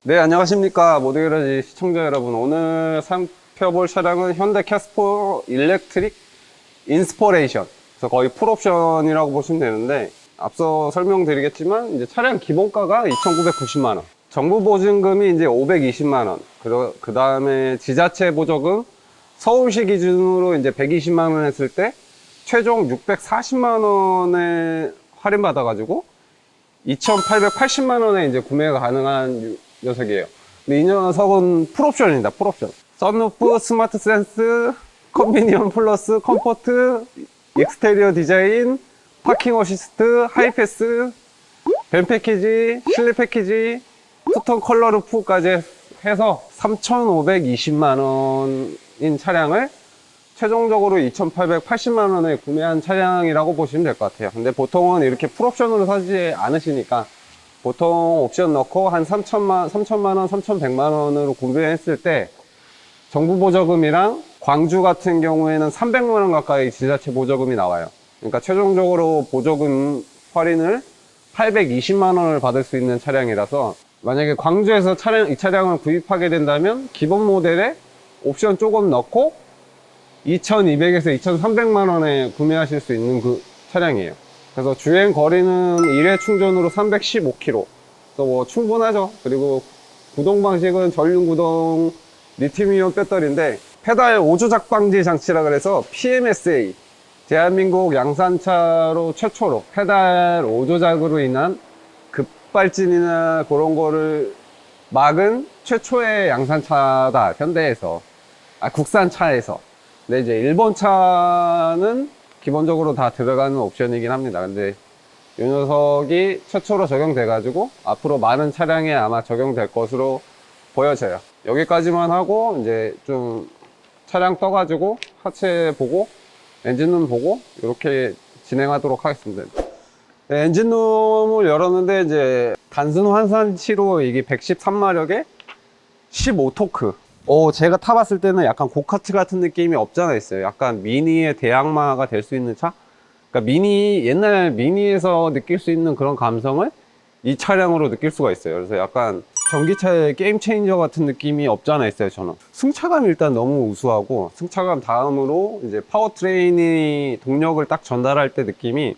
네, 안녕하십니까. 모두게러지 시청자 여러분. 오늘 살펴볼 차량은 현대 캐스퍼 일렉트릭 인스퍼레이션. 그래서 거의 풀옵션이라고 보시면 되는데, 앞서 설명드리겠지만, 이제 차량 기본가가 2,990만원. 정부 보증금이 이제 520만원. 그 다음에 지자체 보조금 서울시 기준으로 이제 120만원 했을 때, 최종 640만원에 할인받아가지고, 2,880만원에 이제 구매가 가능한 녀석이에요. 근데 이 녀석은 풀옵션입니다. 풀옵션. 썬루프, 스마트 센스, 컨비니언 플러스, 컴포트, 익스테리어 디자인, 파킹 어시스트, 하이패스, 벤 패키지, 실내 패키지, 투톤 컬러 루프까지 해서 3,520만원인 차량을 최종적으로 2,880만원에 구매한 차량이라고 보시면 될 것 같아요. 근데 보통은 이렇게 풀옵션으로 사지 않으시니까 보통 옵션 넣고 한 3천만원, 3,100만원으로 구매했을 때 정부 보조금이랑 광주 같은 경우에는 300만원 가까이 지자체 보조금이 나와요. 그러니까 최종적으로 보조금 할인을 820만원을 받을 수 있는 차량이라서 만약에 광주에서 이 차량을 구입하게 된다면 기본 모델에 옵션 조금 넣고 2,200에서 2,300만원에 구매하실 수 있는 그 차량이에요. 그래서 주행 거리는 1회 충전으로 315km. 그래서 뭐 충분하죠. 그리고 구동 방식은 전륜 구동 리튬이온 배터리인데 페달 오조작 방지 장치라 그래서 PMSA, 대한민국 양산차로 최초로 페달 오조작으로 인한 급발진이나 그런 거를 막은 최초의 양산차다. 현대에서. 국산차에서. 근데 이제 일본 차는 기본적으로 다 들어가는 옵션이긴 합니다. 근데 이 녀석이 최초로 적용돼 가지고 앞으로 많은 차량에 아마 적용될 것으로 보여져요. 여기까지만 하고 이제 좀 차량 떠가지고 하체 보고 엔진룸 보고 이렇게 진행하도록 하겠습니다. 네, 엔진룸을 열었는데 이제 단순 환산치로 이게 113마력에 15토크. 제가 타봤을 때는 약간 고카트 같은 느낌이 없잖아 있어요. 약간 미니의 대항마가 될 수 있는 차? 그러니까 옛날 미니에서 느낄 수 있는 그런 감성을 이 차량으로 느낄 수가 있어요. 그래서 약간 전기차의 게임 체인저 같은 느낌이 없잖아 있어요, 저는. 승차감이 일단 너무 우수하고, 승차감 다음으로 이제 파워트레인이 동력을 딱 전달할 때 느낌이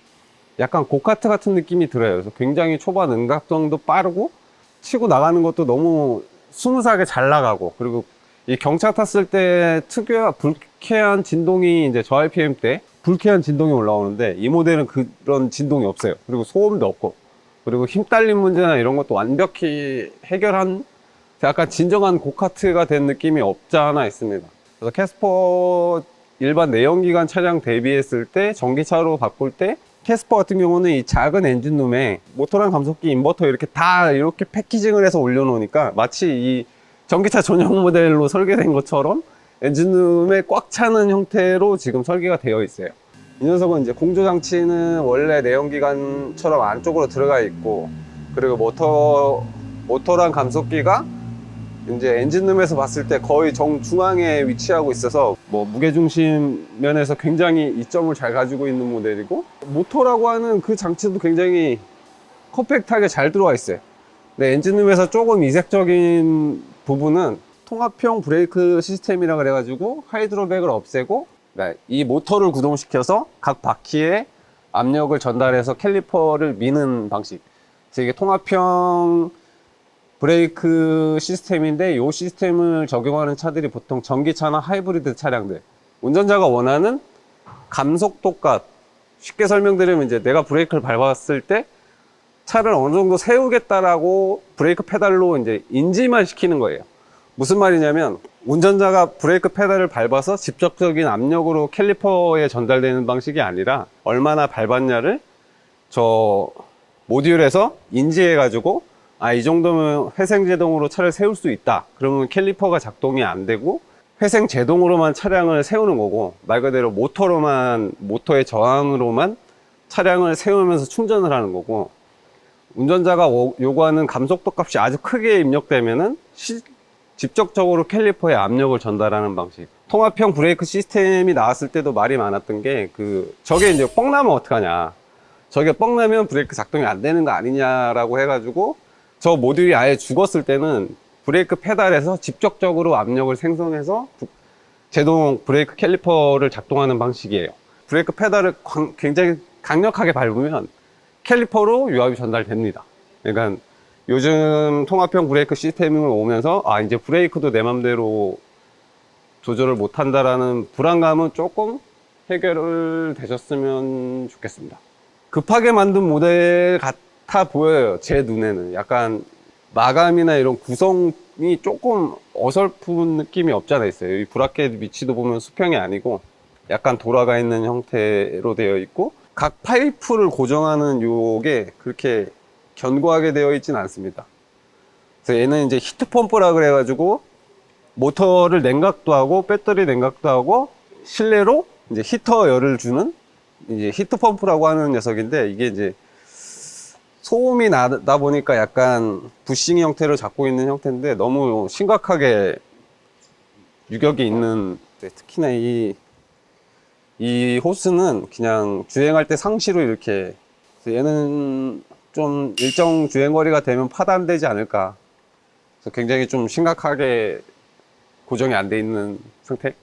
약간 고카트 같은 느낌이 들어요. 그래서 굉장히 초반 응답성도 빠르고, 치고 나가는 것도 너무 스무스하게 잘 나가고, 그리고 이 경차 탔을 때 특유의 불쾌한 진동이 이제 저 RPM 때 불쾌한 진동이 올라오는데 이 모델은 그런 진동이 없어요. 그리고 소음도 없고, 그리고 힘 딸림 문제나 이런 것도 완벽히 해결한 약간 진정한 고카트가 된 느낌이 없지 않아 있습니다. 그래서 캐스퍼 일반 내연기관 차량 대비했을 때 전기차로 바꿀 때 캐스퍼 같은 경우는 이 작은 엔진룸에 모터랑 감속기, 인버터 이렇게 다 이렇게 패키징을 해서 올려놓으니까 마치 이 전기차 전용 모델로 설계된 것처럼 엔진룸에 꽉 차는 형태로 지금 설계가 되어 있어요. 이 녀석은 이제 공조장치는 원래 내연기관처럼 안쪽으로 들어가 있고, 그리고 모터랑 감속기가 이제 엔진룸에서 봤을 때 거의 정중앙에 위치하고 있어서 뭐 무게중심 면에서 굉장히 이점을 잘 가지고 있는 모델이고, 모터라고 하는 그 장치도 굉장히 컴팩트하게 잘 들어와 있어요. 근데 엔진룸에서 조금 이색적인 부분은 통합형 브레이크 시스템이라 그래가지고 하이드로백을 없애고 이 모터를 구동시켜서 각 바퀴에 압력을 전달해서 캘리퍼를 미는 방식. 그래서 이게 통합형 브레이크 시스템인데 이 시스템을 적용하는 차들이 보통 전기차나 하이브리드 차량들, 운전자가 원하는 감속도값, 쉽게 설명드리면 이제 내가 브레이크를 밟았을 때 차를 어느 정도 세우겠다라고 브레이크 페달로 이제 인지만 시키는 거예요. 무슨 말이냐면 운전자가 브레이크 페달을 밟아서 직접적인 압력으로 캘리퍼에 전달되는 방식이 아니라 얼마나 밟았냐를 저 모듈에서 인지해 가지고 이 정도면 회생 제동으로 차를 세울 수 있다. 그러면 캘리퍼가 작동이 안 되고 회생 제동으로만 차량을 세우는 거고, 말 그대로 모터의 저항으로만 차량을 세우면서 충전을 하는 거고, 운전자가 요구하는 감속도 값이 아주 크게 입력되면은 직접적으로 캘리퍼에 압력을 전달하는 방식. 통합형 브레이크 시스템이 나왔을 때도 말이 많았던 게 저게 이제 뻥나면 어떡하냐, 저게 뻥나면 브레이크 작동이 안 되는 거 아니냐라고 해가지고 저 모듈이 아예 죽었을 때는 브레이크 페달에서 직접적으로 압력을 생성해서 제동 브레이크 캘리퍼를 작동하는 방식이에요. 브레이크 페달을 굉장히 강력하게 밟으면 캘리퍼로 유압이 전달됩니다. 그러니까 요즘 통합형 브레이크 시스템이 오면서 이제 브레이크도 내 맘대로 조절을 못한다라는 불안감은 조금 해결을 되셨으면 좋겠습니다. 급하게 만든 모델 같아 보여요. 제 눈에는. 약간 마감이나 이런 구성이 조금 어설픈 느낌이 없잖아 있어요. 이 브라켓 위치도 보면 수평이 아니고 약간 돌아가 있는 형태로 되어 있고, 각 파이프를 고정하는 요게 그렇게 견고하게 되어 있진 않습니다. 그래서 얘는 이제 히트 펌프라 그래가지고 모터를 냉각도 하고 배터리 냉각도 하고 실내로 이제 히터 열을 주는 이제 히트 펌프라고 하는 녀석인데, 이게 이제 소음이 나다 보니까 약간 부싱 형태를 잡고 있는 형태인데 너무 심각하게 유격이 있는, 특히나 이 호스는 그냥 주행할 때 상시로 이렇게, 얘는 좀 일정 주행거리가 되면 파단되지 않을까. 그래서 굉장히 좀 심각하게 고정이 안 돼 있는 상태.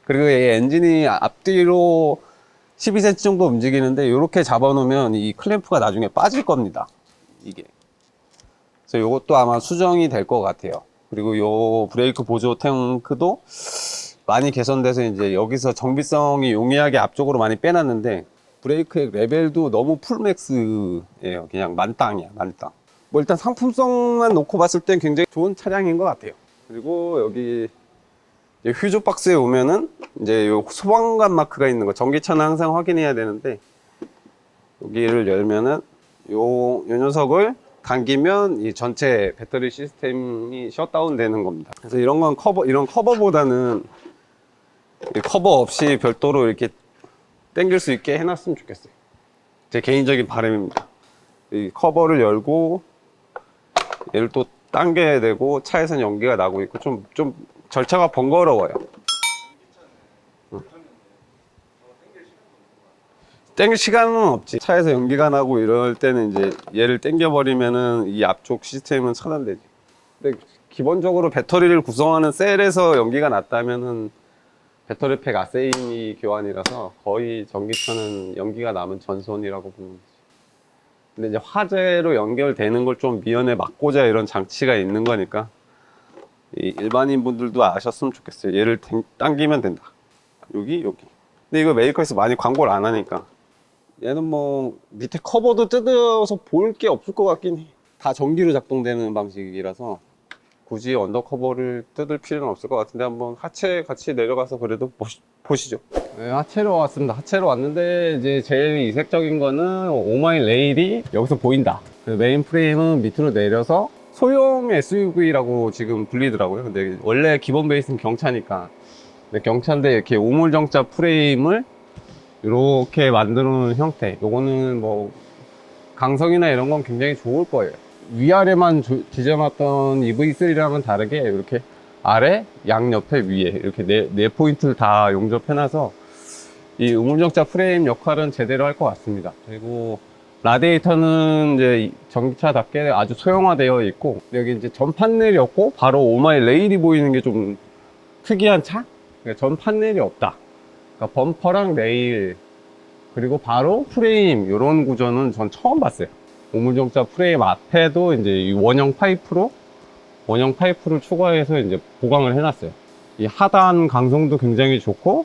그리고 이 엔진이 앞뒤로 12cm 정도 움직이는데 이렇게 잡아놓으면 이 클램프가 나중에 빠질 겁니다. 이게. 그래서 이것도 아마 수정이 될 것 같아요. 그리고 요 브레이크 보조 탱크도 많이 개선돼서 이제 여기서 정비성이 용이하게 앞쪽으로 많이 빼놨는데, 브레이크의 레벨도 너무 풀맥스예요. 그냥 만땅이야, 만땅. 뭐 일단 상품성만 놓고 봤을 땐 굉장히 좋은 차량인 것 같아요. 그리고 여기 휴즈 박스에 오면은 이제 요 소방관 마크가 있는 거, 전기차는 항상 확인해야 되는데, 여기를 열면은 요 녀석을 당기면 이 전체 배터리 시스템이 셧다운 되는 겁니다. 그래서 이런 건 이런 커버보다는 이 커버 없이 별도로 이렇게 당길 수 있게 해놨으면 좋겠어요. 제 개인적인 바람입니다. 이 커버를 열고 얘를 또 당겨야 되고, 차에선 연기가 나고 있고 좀 절차가 번거로워요. 땡길 시간은 없지. 차에서 연기가 나고 이럴 때는 이제 얘를 당겨버리면은 이 앞쪽 시스템은 차단되지. 근데 기본적으로 배터리를 구성하는 셀에서 연기가 났다면은 배터리팩 아세인이 교환이라서 거의 전기차는 연기가 나면 전손이라고 보면 되지. 근데 이제 화재로 연결되는 걸 좀 미연에 막고자 이런 장치가 있는 거니까 이 일반인 분들도 아셨으면 좋겠어요. 얘를 당기면 된다. 여기. 근데 이거 메이커에서 많이 광고를 안 하니까. 얘는 뭐 밑에 커버도 뜯어서 볼 게 없을 것 같긴 해. 다 전기로 작동되는 방식이라서 굳이 언더커버를 뜯을 필요는 없을 것 같은데, 한번 하체 같이 내려가서 그래도 보시죠. 네, 하체로 왔습니다. 하체로 왔는데 이제 제일 이색적인 거는 오마이 레일이 여기서 보인다. 메인 프레임은 밑으로 내려서 소형 SUV라고 지금 불리더라고요. 근데 원래 기본 베이스는 경차니까. 근데 경차인데 이렇게 우물정자 프레임을 이렇게 만들어 놓은 형태. 요거는 뭐 강성이나 이런 건 굉장히 좋을 거예요. 위아래만 지져놨던 EV3랑은 다르게 이렇게 아래, 양옆에, 위에 이렇게 네 포인트를 다 용접해놔서 이 우물정자 프레임 역할은 제대로 할 것 같습니다. 그리고 라디에이터는 이제 전기차답게 아주 소형화되어 있고, 여기 이제 전 판넬이 없고 바로 오마이 레일이 보이는 게 좀 특이한 차? 그러니까 전 판넬이 없다. 그러니까 범퍼랑 레일 그리고 바로 프레임, 이런 구조는 전 처음 봤어요. 우물정자 프레임 앞에도 이제 이 원형 파이프를 추가해서 이제 보강을 해놨어요. 이 하단 강성도 굉장히 좋고,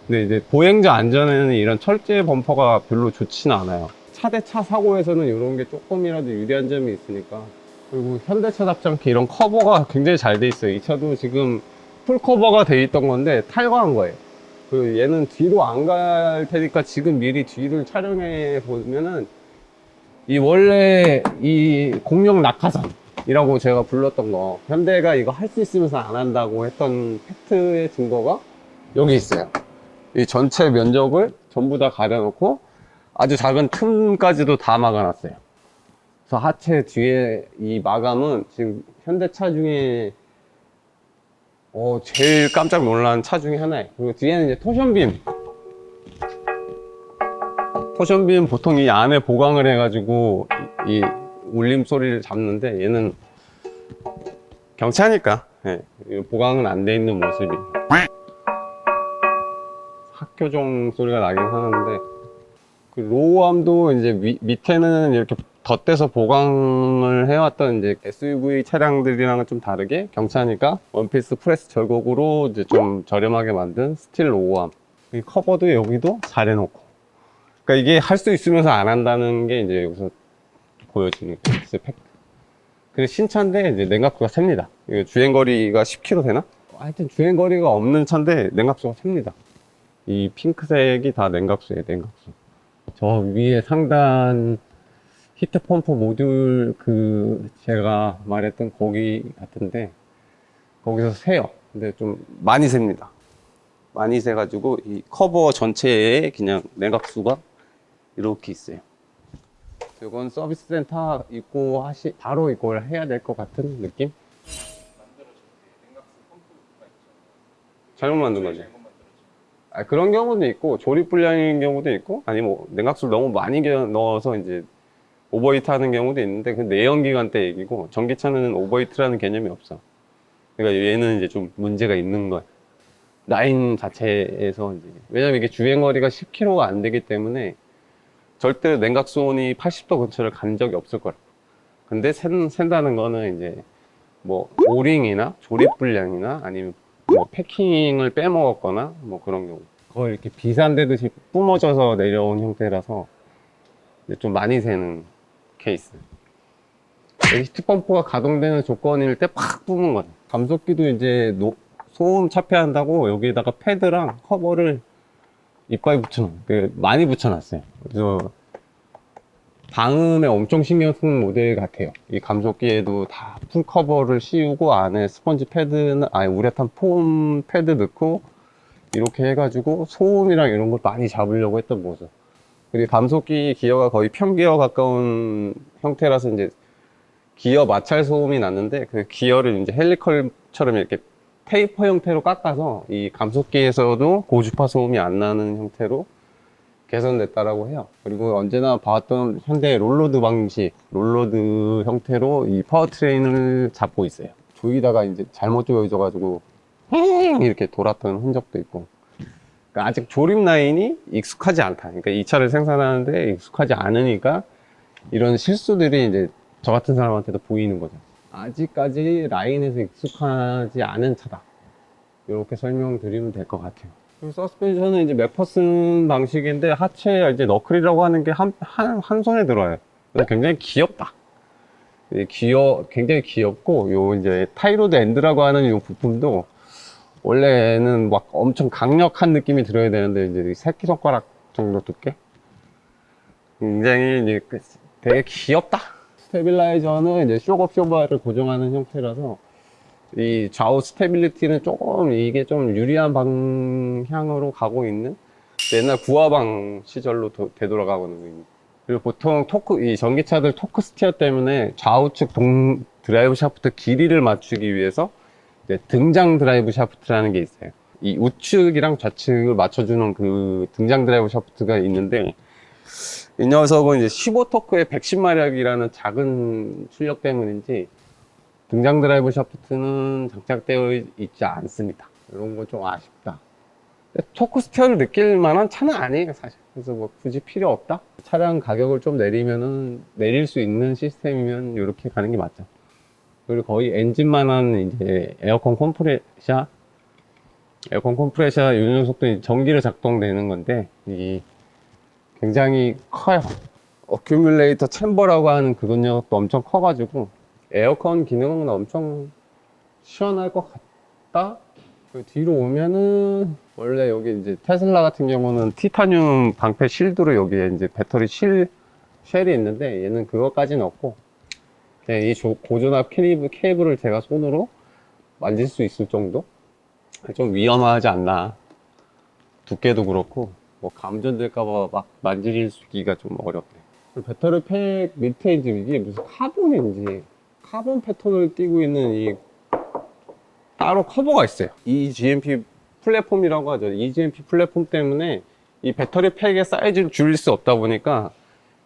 근데 이제 보행자 안전에는 이런 철제 범퍼가 별로 좋지는 않아요. 차 대 차 사고에서는 이런 게 조금이라도 유리한 점이 있으니까. 그리고 현대차답지 않게 이런 커버가 굉장히 잘 돼 있어요. 이 차도 지금 풀 커버가 돼 있던 건데 탈거한 거예요. 그리고 얘는 뒤로 안 갈 테니까 지금 미리 뒤를 촬영해 보면은, 이 원래 이 공룡 낙하산이라고 제가 불렀던 거, 현대가 이거 할 수 있으면서 안 한다고 했던 팩트의 증거가 여기 있어요. 이 전체 면적을 전부 다 가려놓고 아주 작은 틈까지도 다 막아놨어요. 그래서 하체 뒤에 이 마감은 지금 현대차 중에 제일 깜짝 놀란 차 중에 하나예요. 그리고 뒤에는 이제 토션빔 보통 이 안에 보강을 해가지고 이 울림 소리를 잡는데 얘는 경차니까 예, 보강은 안 돼 있는 모습이 학교종 소리가 나긴 하는데 그 로우암도 이제 밑에는 이렇게 덧대서 보강을 해왔던 이제 SUV 차량들이랑은 좀 다르게 경차니까 원피스 프레스 절곡으로 이제 좀 저렴하게 만든 스틸 로우암. 이 커버도 여기도 잘 해놓고. 그러니까 이게 할 수 있으면서 안 한다는 게 이제 여기서 보여지는 거예요. 근데 신차인데 이제 냉각수가 셉니다. 이거 주행거리가 10km 되나? 하여튼 주행거리가 없는 차인데 냉각수가 셉니다. 이 핑크색이 다 냉각수예요, 냉각수. 저 위에 상단 히트펌프 모듈 그 제가 말했던 거기 같은데 거기서 새요. 근데 좀 많이 셉니다. 많이 새가지고 이 커버 전체에 그냥 냉각수가 이렇게 있어요. 이건 서비스 센터 있고 바로 이걸 해야 될 것 같은 느낌? 잘못 만든 거죠. 그런 경우도 있고 조립 불량인 경우도 있고 아니 뭐 냉각수를 너무 많이 넣어서 이제 오버히트 하는 경우도 있는데 그 내연기관 때 얘기고 전기차는 오버히트라는 개념이 없어. 그러니까 얘는 이제 좀 문제가 있는 거야. 라인 자체에서 이제 왜냐면 이게 주행거리가 10km가 안 되기 때문에 절대 냉각수온이 80도 근처를 간 적이 없을 거라. 근데 샌다는 거는 이제 뭐 오링이나 조립 불량이나 아니면 뭐 패킹을 빼먹었거나 뭐 그런 경우 거의 이렇게 비산되듯이 뿜어져서 내려온 형태라서 좀 많이 새는 케이스. 히트펌프가 가동되는 조건일 때 팍 뿜은 거죠. 감속기도 이제 소음 차폐한다고 여기다가 패드랑 커버를 이빨 많이 붙여놨어요. 그래서 방음에 엄청 신경 쓰는 모델 같아요. 이 감속기에도 다 풀 커버를 씌우고 안에 스펀지 패드나 아니 우레탄 폼 패드 넣고 이렇게 해가지고 소음이랑 이런 걸 많이 잡으려고 했던 모습. 그리고 감속기 기어가 거의 평기어 가까운 형태라서 이제 기어 마찰 소음이 났는데 그 기어를 이제 헬리컬처럼 이렇게 테이퍼 형태로 깎아서 이 감속기에서도 고주파 소음이 안 나는 형태로 개선됐다라고 해요. 그리고 언제나 봐왔던 현대 롤로드 방식, 롤로드 형태로 이 파워트레인을 잡고 있어요. 조이다가 이제 잘못 조여져가지고 이렇게 돌았던 흔적도 있고. 그러니까 아직 조립 라인이 익숙하지 않다. 그러니까 이 차를 생산하는데 익숙하지 않으니까 이런 실수들이 이제 저 같은 사람한테도 보이는 거죠. 아직까지 라인에서 익숙하지 않은 차다. 이렇게 설명드리면 될 것 같아요. 서스펜션은 이제 맥퍼슨 방식인데 하체에 이제 너클이라고 하는 게 한 손에 들어요. 그래서 굉장히 귀엽다. 굉장히 귀엽고, 요 이제 타이로드 엔드라고 하는 요 부품도 원래는 막 엄청 강력한 느낌이 들어야 되는데 이제 새끼손가락 정도 두께? 굉장히 이제 되게 귀엽다. 스테빌라이저는 이제 쇼업 쇼바를 고정하는 형태라서 이 좌우 스테빌리티는 조금 이게 좀 유리한 방향으로 가고 있는 옛날 구화방 시절로 되돌아가거든요. 그리고 보통 이 전기차들 토크 스티어 때문에 좌우측 드라이브 샤프트 길이를 맞추기 위해서 이제 등장 드라이브 샤프트라는 게 있어요. 이 우측이랑 좌측을 맞춰주는 그 등장 드라이브 샤프트가 있는데 이 녀석은 이제 15토크의 110마력이라는 작은 출력 때문인지 등장 드라이브 샤프트는 장착되어 있지 않습니다. 이런 건 좀 아쉽다. 토크 스티어를 느낄 만한 차는 아니에요, 사실. 그래서 뭐 굳이 필요 없다? 차량 가격을 좀 내릴 수 있는 시스템이면 이렇게 가는 게 맞죠. 그리고 거의 엔진만한 이제 에어컨 컴프레셔 이 녀석도 전기로 작동되는 건데, 굉장히 커요. 어큐뮬레이터 챔버라고 하는 그 녀석도 엄청 커가지고, 에어컨 기능은 엄청 시원할 것 같다? 그 뒤로 오면은, 원래 여기 이제 테슬라 같은 경우는 티타늄 방패 실드로 여기에 이제 배터리 쉘이 있는데, 얘는 그것까지는 없고, 이 고전압 케이블을 제가 손으로 만질 수 있을 정도? 좀 위험하지 않나. 두께도 그렇고, 뭐 감전될까봐 막 만지기가 좀 어렵네. 배터리 팩 밑에 이제 이게 무슨 카본인지, 카본 패턴을 띄고 있는 이 따로 커버가 있어요. EGMP 플랫폼이라고 하죠. EGMP 플랫폼 때문에 이 배터리 팩의 사이즈를 줄일 수 없다 보니까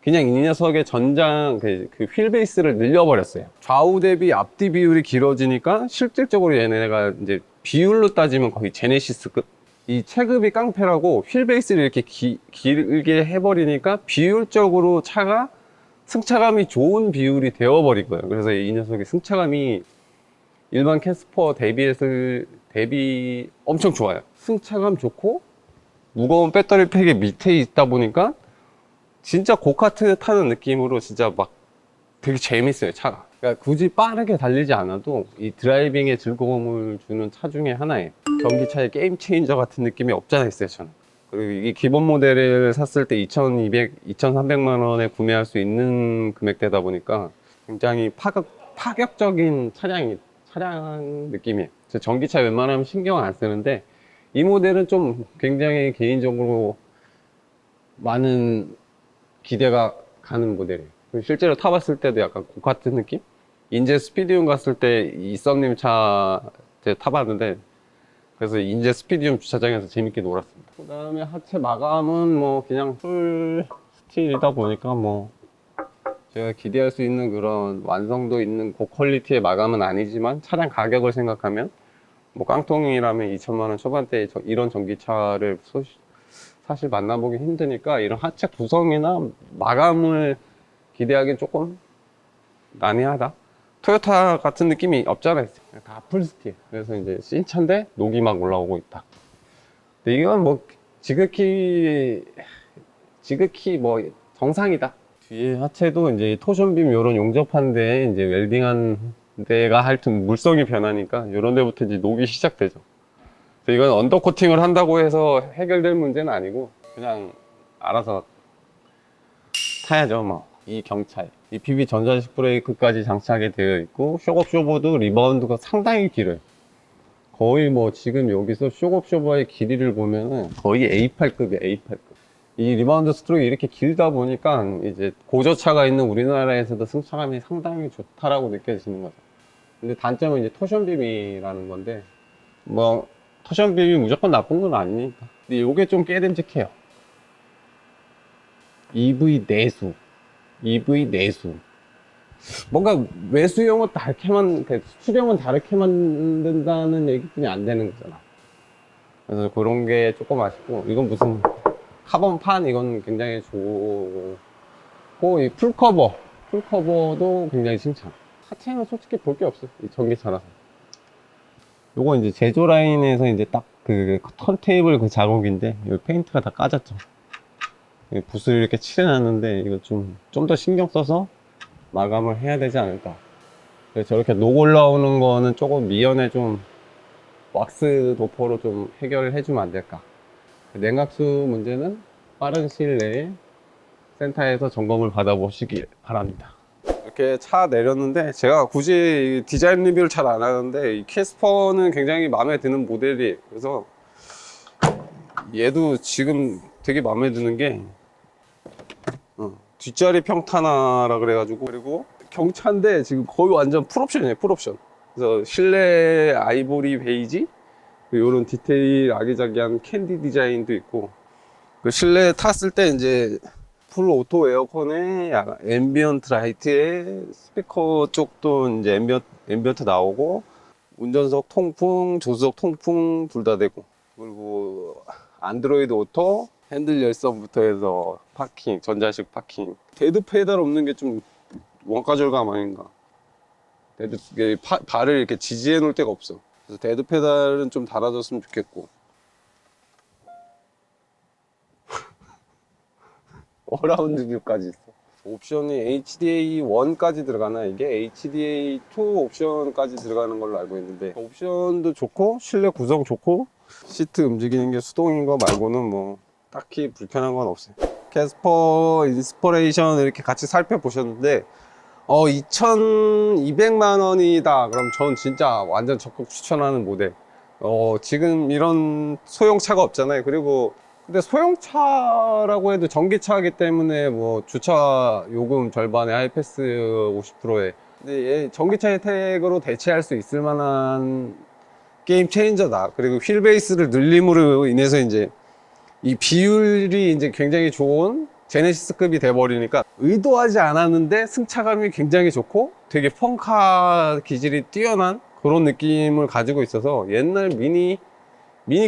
그냥 이 녀석의 전장 그 휠베이스를 늘려버렸어요. 좌우 대비 앞뒤 비율이 길어지니까 실질적으로 얘네가 이제 비율로 따지면 거의 제네시스급. 이 체급이 깡패라고 휠베이스를 이렇게 길게 해버리니까 비율적으로 차가 승차감이 좋은 비율이 되어버린 거예요. 그래서 이 녀석의 승차감이 일반 캐스퍼 대비 엄청 좋아요. 승차감 좋고 무거운 배터리 팩이 밑에 있다 보니까 진짜 고카트 타는 느낌으로 진짜 막 되게 재밌어요, 차가. 그러니까 굳이 빠르게 달리지 않아도 이 드라이빙에 즐거움을 주는 차 중에 하나예요. 전기차의 게임 체인저 같은 느낌이 없잖아 있어요, 저는. 그리고 이 기본 모델을 샀을 때 2,300만 원에 구매할 수 있는 금액대다 보니까 굉장히 파격적인 차량 느낌이에요. 저 전기차 웬만하면 신경 안 쓰는데 이 모델은 좀 굉장히 개인적으로 많은 기대가 가는 모델이에요. 실제로 타봤을 때도 약간 고카트 느낌? 인제 스피디움 갔을 때 이썸님 차 타봤는데 그래서 인제 스피디움 주차장에서 재밌게 놀았습니다. 그 다음에 하체 마감은 뭐 그냥 풀 스틸이다 보니까 뭐 제가 기대할 수 있는 그런 완성도 있는 고퀄리티의 마감은 아니지만 차량 가격을 생각하면 뭐 깡통이라면 2천만 원 초반대에 이런 전기차를 사실 만나보기 힘드니까 이런 하체 구성이나 마감을 기대하기는 조금 난해하다. 토요타 같은 느낌이 없잖아요. 다 풀스틸. 그래서 이제 신차인데 녹이 막 올라오고 있다. 근데 이건 뭐 지극히 뭐 정상이다. 뒤에 하체도 이제 토션빔 이런 용접한 데 이제 웰딩한 데가 하여튼 물성이 변하니까 이런 데부터 이제 녹이 시작되죠. 그래서 이건 언더 코팅을 한다고 해서 해결될 문제는 아니고 그냥 알아서 타야죠 뭐. 이 경차에 EPB 전자식 브레이크까지 장착이 되어 있고 쇼업 쇼버도 리바운드가 상당히 길어요. 거의 뭐 지금 여기서 쇼업 쇼버의 길이를 보면은 거의 A8급이야, A8급. 이 리바운드 스트로크가 이렇게 길다 보니까 이제 고저차가 있는 우리나라에서도 승차감이 상당히 좋다라고 느껴지는 거죠. 근데 단점은 이제 토션빔이라는 건데 뭐 토션빔이 무조건 나쁜 건 아니니까. 근데 이게 좀 깨름직해요. EV 내수. 뭔가 외수용은 다르게만, 수령은 다르게 만든다는 얘기뿐이 안 되는 거잖아. 그래서 그런 게 조금 아쉽고, 이건 무슨 카본판, 이건 굉장히 좋고, 이 풀커버도 굉장히 칭찬. 하체는 솔직히 볼 게 없어. 이 전기차라서. 요거 이제 제조 라인에서 이제 딱 그 턴테이블 그 자국인데, 이 페인트가 다 까졌죠. 붓을 이렇게 칠해놨는데 이거 좀 더 신경 써서 마감을 해야 되지 않을까. 그래서 저렇게 녹 올라오는 거는 조금 미연에 좀 왁스 도포로 좀 해결을 해주면 안 될까. 냉각수 문제는 빠른 시일 내에 센터에서 점검을 받아보시길 바랍니다. 이렇게 차 내렸는데 제가 굳이 디자인 리뷰를 잘 안 하는데 이 캐스퍼는 굉장히 마음에 드는 모델이에요. 그래서 얘도 지금 되게 마음에 드는 게 뒷자리 평탄화라 그래가지고, 그리고 경차인데 지금 거의 완전 풀옵션이에요, 풀옵션. 그래서 실내 아이보리 베이지, 이런 디테일 아기자기한 캔디 디자인도 있고, 그 실내 탔을 때 이제 풀 오토 에어컨에 약간 앰비언트 라이트에 스피커 쪽도 이제 앰비언트 나오고, 운전석 통풍, 조수석 통풍 둘 다 되고, 그리고 안드로이드 오토, 핸들 열선부터 해서 파킹, 전자식 파킹. 데드 페달 없는 게 좀 원가 절감 아닌가. 발을 이렇게 지지해 놓을 데가 없어. 그래서 데드 페달은 좀 달아줬으면 좋겠고. 어라운드 뷰까지 있어. 옵션이 HDA1까지 들어가나? 이게 HDA2 옵션까지 들어가는 걸로 알고 있는데, 옵션도 좋고 실내 구성 좋고 시트 움직이는 게 수동인 거 말고는 뭐 딱히 불편한 건 없어요. 캐스퍼 인스퍼레이션 이렇게 같이 살펴보셨는데 2,200만 원이다 그럼 전 진짜 완전 적극 추천하는 모델. 지금 이런 소형차가 없잖아요. 그리고 근데 소형차라고 해도 전기차이기 때문에 뭐 주차 요금 절반에 하이패스 50%에 근데 얘 전기차 혜택으로 대체할 수 있을 만한 게임 체인저다. 그리고 휠베이스를 늘림으로 인해서 이제 이 비율이 이제 굉장히 좋은 제네시스급이 돼버리니까 의도하지 않았는데 승차감이 굉장히 좋고 되게 펑카 기질이 뛰어난 그런 느낌을 가지고 있어서 옛날 미니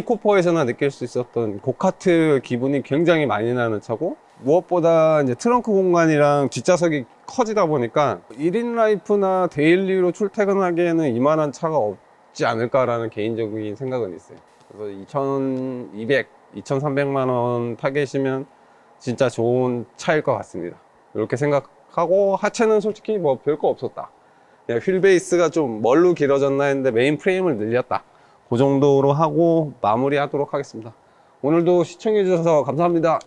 쿠퍼에서나 느낄 수 있었던 고카트 기분이 굉장히 많이 나는 차고, 무엇보다 이제 트렁크 공간이랑 뒷좌석이 커지다 보니까 1인 라이프나 데일리로 출퇴근하기에는 이만한 차가 없지 않을까라는 개인적인 생각은 있어요. 그래서 2200, 2300만 원 타겟이면 진짜 좋은 차일 것 같습니다. 이렇게 생각하고, 하체는 솔직히 뭐 별거 없었다. 그냥 휠 베이스가 좀 멀로 길어졌나 했는데 메인 프레임을 늘렸다. 그 정도로 하고 마무리 하도록 하겠습니다. 오늘도 시청해 주셔서 감사합니다.